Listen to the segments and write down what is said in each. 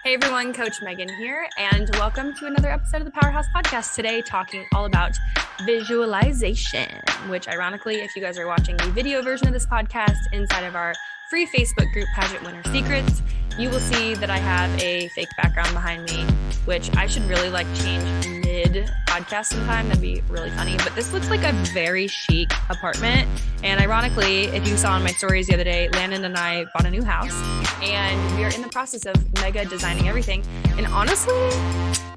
Hey everyone, Coach Megan here, and welcome to another episode of the Powerhouse Podcast. Today, talking all about visualization, which ironically, if you guys are watching the video version of this podcast inside of our free Facebook group, Pageant Winner Secrets, you will see that I have a fake background behind me, which I should really change mid-podcast sometime. That'd be really funny. But this looks like a very chic apartment. And ironically, if you saw on my stories the other day, Landon and I bought a new house and we are in the process of mega designing everything. And honestly,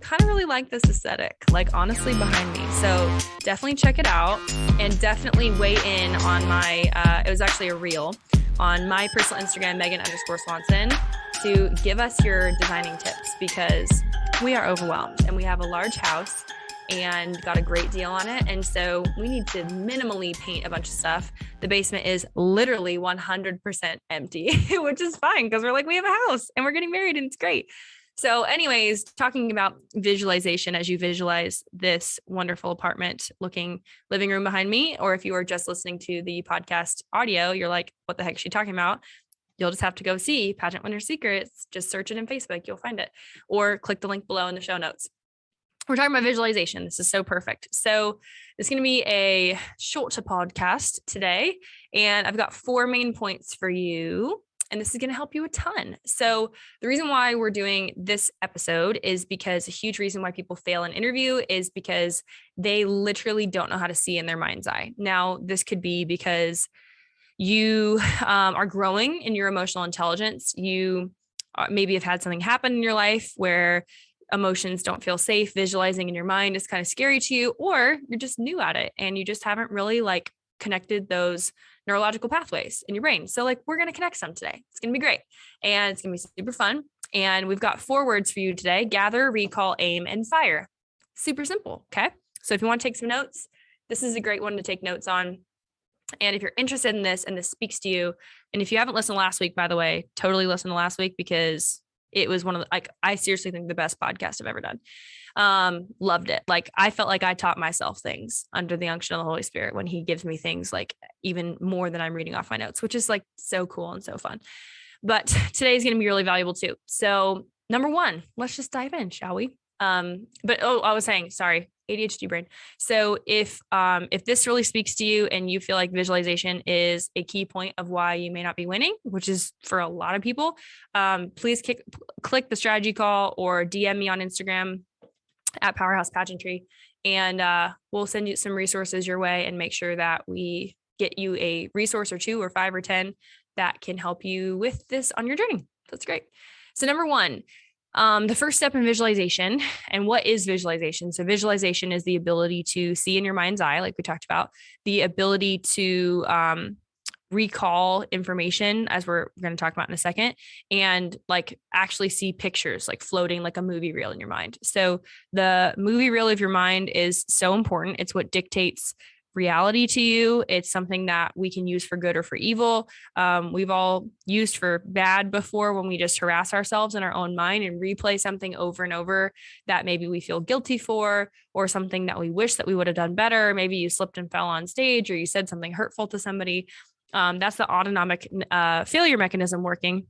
kind of really like this aesthetic, honestly behind me. So definitely check it out and definitely weigh in on my, it was actually a reel on my personal Instagram, Megan_Swanson, to give us your designing tips because we are overwhelmed and we have a large house and got a great deal on it. And so we need to minimally paint a bunch of stuff. The basement is literally 100% empty, which is fine because we have a house and we're getting married and it's great. So anyways, talking about visualization as you visualize this wonderful apartment looking living room behind me, or if you are just listening to the podcast audio, you're like, what the heck is she talking about? You'll just have to go see Pageant Winner Secrets. Just search it in Facebook. You'll find it, or click the link below in the show notes. We're talking about visualization. This is so perfect. So it's going to be a shorter podcast today, and I've got 4 main points for you. And this is going to help you a ton. So the reason why we're doing this episode is because a huge reason why people fail an interview is because they literally don't know how to see in their mind's eye. Now, this could be because you are growing in your emotional intelligence. You maybe have had something happen in your life where emotions don't feel safe. Visualizing in your mind is kind of scary to you, or you're just new at it and you just haven't really connected those neurological pathways in your brain. So we're going to connect some today. It's going to be great. And it's going to be super fun. And we've got 4 words for you today: gather, recall, aim, and fire. Super simple. Okay. So if you want to take some notes, this is a great one to take notes on. And if you're interested in this and this speaks to you, and if you haven't listened last week, by the way, totally listen to last week because it was one of the, I seriously think the best podcast I've ever done. Loved it. I felt like I taught myself things under the unction of the Holy Spirit when he gives me things even more than I'm reading off my notes, which is so cool and so fun. But today's going to be really valuable too. So number 1, let's just dive in, shall we? I was saying, sorry, ADHD brain. So if this really speaks to you and you feel like visualization is a key point of why you may not be winning, which is for a lot of people, please click the strategy call or DM me on Instagram at Powerhouse Pageantry, and we'll send you some resources your way and make sure that we get you a resource or 2 or 5 or 10 that can help you with this on your journey. That's great. So number 1, the first step in visualization. And what is visualization? So visualization is the ability to see in your mind's eye, like we talked about, the ability to recall information, as we're going to talk about in a second, and actually see pictures floating like a movie reel in your mind. So the movie reel of your mind is so important. It's what dictates reality to you. It's something that we can use for good or for evil. We've all used for bad before when we just harass ourselves in our own mind and replay something over and over that maybe we feel guilty for, or something that we wish that we would have done better. Maybe you slipped and fell on stage, or you said something hurtful to somebody. That's the autonomic failure mechanism working.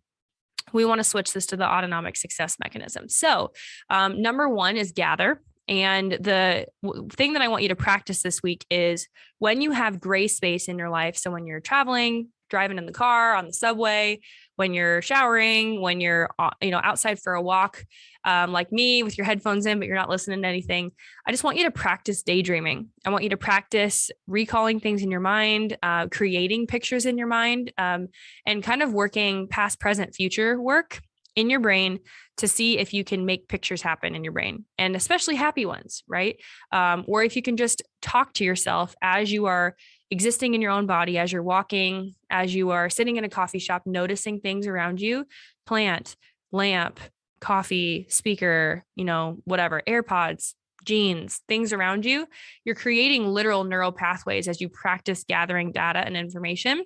We want to switch this to the autonomic success mechanism. So number 1 is gather. And the thing that I want you to practice this week is when you have gray space in your life. So when you're traveling, driving in the car, on the subway, when you're showering, when you're outside for a walk, like me with your headphones in, but you're not listening to anything. I just want you to practice daydreaming. I want you to practice recalling things in your mind, creating pictures in your mind, and kind of working past, present, future work in your brain to see if you can make pictures happen in your brain, and especially happy ones, right? Or if you can just talk to yourself as you are existing in your own body, as you're walking, as you are sitting in a coffee shop, noticing things around you, plant, lamp, coffee, speaker, whatever, AirPods, jeans, things around you. You're creating literal neural pathways as you practice gathering data and information.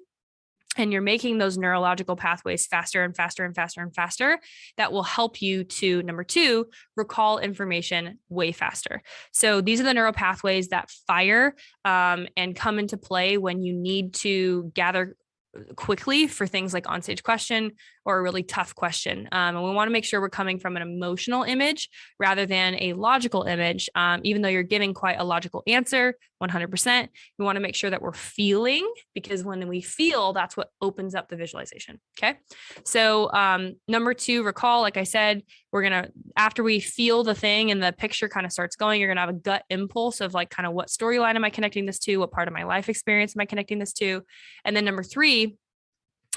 And you're making those neurological pathways faster and faster and faster and faster. That will help you to, number 2, recall information way faster. So these are the neural pathways that fire and come into play when you need to gather quickly for things like on-stage question or a really tough question. And we want to make sure we're coming from an emotional image rather than a logical image. Even though you're giving quite a logical answer, 100%, we want to make sure that we're feeling, because when we feel, that's what opens up the visualization. Okay. So number 2, recall, like I said, after we feel the thing and the picture kind of starts going, you're going to have a gut impulse of like, kind of what storyline am I connecting this to? What part of my life experience am I connecting this to? And then number 3,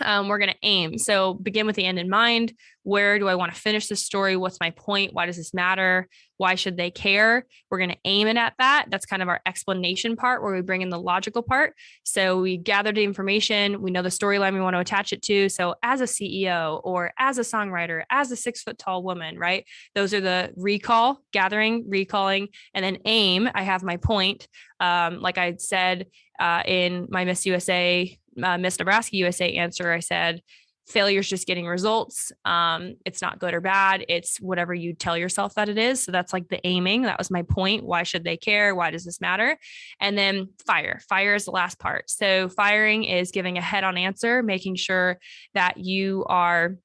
we're going to aim. So begin with the end in mind. Where do I want to finish this story? What's my point? Why does this matter? Why should they care? We're going to aim it at that. That's kind of our explanation part where we bring in the logical part. So we gathered the information. We know the storyline we want to attach it to. So as a CEO or as a songwriter, as a 6-foot-tall woman, right? Those are the recall, gathering, recalling, and then aim. I have my point. Like I said in my Miss Nebraska USA answer, I said, failure's just getting results. It's not good or bad. It's whatever you tell yourself that it is. So that's like the aiming. That was my point. Why should they care? Why does this matter? And then fire is the last part. So firing is giving a head-on answer, making sure that you are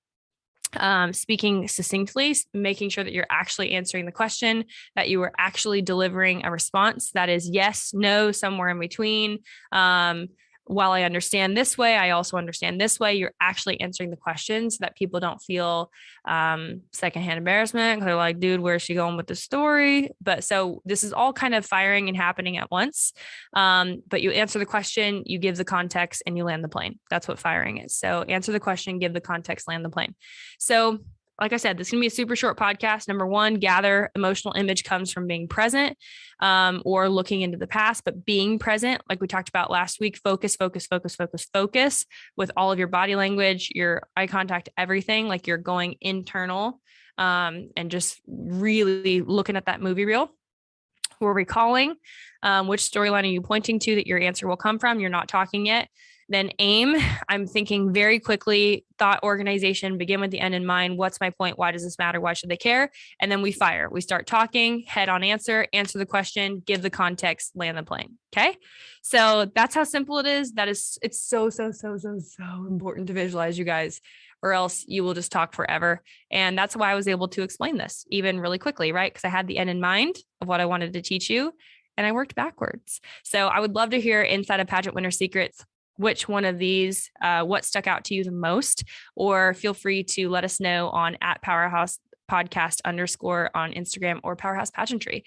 speaking succinctly, making sure that you're actually answering the question, that you are actually delivering a response that is yes, no, somewhere in between. While I understand this way, I also understand this way. You're actually answering the questions so that people don't feel secondhand embarrassment. They're like, dude, where's she going with the story? But so this is all kind of firing and happening at once. But you answer the question, you give the context, and you land the plane. That's what firing is. So answer the question, give the context, land the plane. So like I said, this is going to be a super short podcast. Number 1, gather. Emotional image comes from being present or looking into the past, but being present, like we talked about last week, focus with all of your body language, your eye contact, everything, like you're going internal and just really looking at that movie reel. We're recalling which storyline are you pointing to that your answer will come from. You're not talking yet. Then aim. I'm thinking very quickly, thought organization, begin with the end in mind. What's my point? Why does this matter? Why should they care? And then we fire. We start talking, head on answer the question, give the context, land the plane. Okay. So that's how simple it is. It's so important to visualize, you guys, or else you will just talk forever. And that's why I was able to explain this even really quickly, right? Because I had the end in mind of what I wanted to teach you and I worked backwards. So I would love to hear inside of Pageant Winner Secrets, which one of these, what stuck out to you the most, or feel free to let us know on @Powerhouse Podcast _ on Instagram or Powerhouse Pageantry.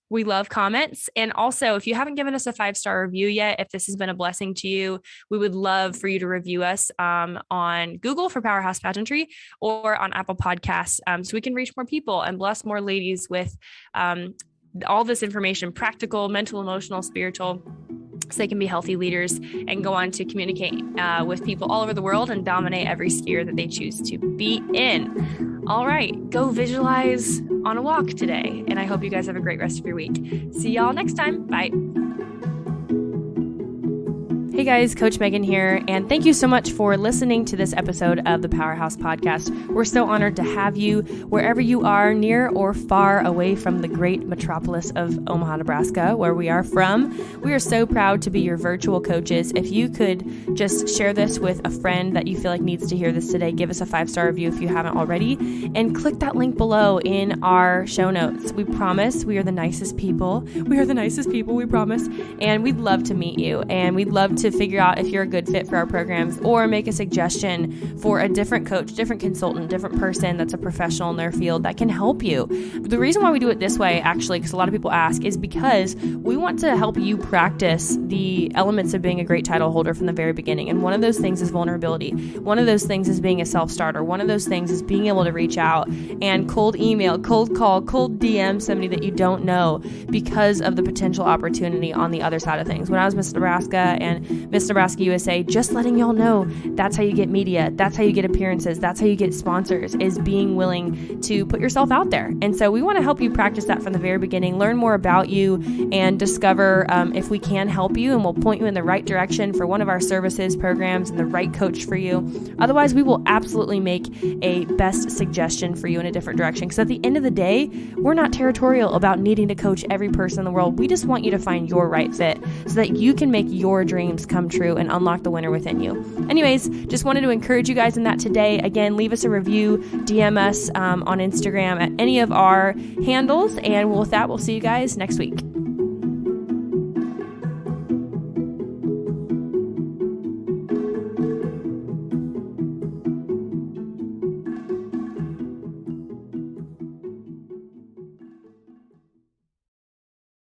We love comments. And also, if you haven't given us a 5-star review yet, if this has been a blessing to you, we would love for you to review us on Google for Powerhouse Pageantry or on Apple Podcasts so we can reach more people and bless more ladies with all this information, practical, mental, emotional, spiritual, so they can be healthy leaders and go on to communicate with people all over the world and dominate every sphere that they choose to be in. All right, go visualize on a walk today. And I hope you guys have a great rest of your week. See y'all next time. Bye. Hey guys, Coach Megan here, and thank you so much for listening to this episode of the Powerhouse Podcast. We're so honored to have you wherever you are, near or far away from the great metropolis of Omaha, Nebraska, where we are from. We are so proud to be your virtual coaches. If you could just share this with a friend that you feel like needs to hear this today, give us a 5-star review if you haven't already, and click that link below in our show notes. We promise we are the nicest people. We are the nicest people, we promise, and we'd love to meet you, and we'd love to figure out if you're a good fit for our programs or make a suggestion for a different coach, different consultant, different person that's a professional in their field that can help you. The reason why we do it this way, actually, because a lot of people ask, is because we want to help you practice the elements of being a great title holder from the very beginning. And one of those things is vulnerability. One of those things is being a self-starter. One of those things is being able to reach out and cold email, cold call, cold DM somebody that you don't know because of the potential opportunity on the other side of things. When I was Miss Nebraska and Miss Nebraska USA, just letting y'all know that's how you get media, that's how you get appearances, that's how you get sponsors, is being willing to put yourself out there. And so we want to help you practice that from the very beginning, learn more about you, and discover if we can help you, and we'll point you in the right direction for one of our services, programs, and the right coach for you. Otherwise, we will absolutely make a best suggestion for you in a different direction. Because at the end of the day, we're not territorial about needing to coach every person in the world. We just want you to find your right fit so that you can make your dreams dreams come true and unlock the winner within you. Anyways, just wanted to encourage you guys in that today. Again, leave us a review, DM us on Instagram at any of our handles, and with that, we'll see you guys next week.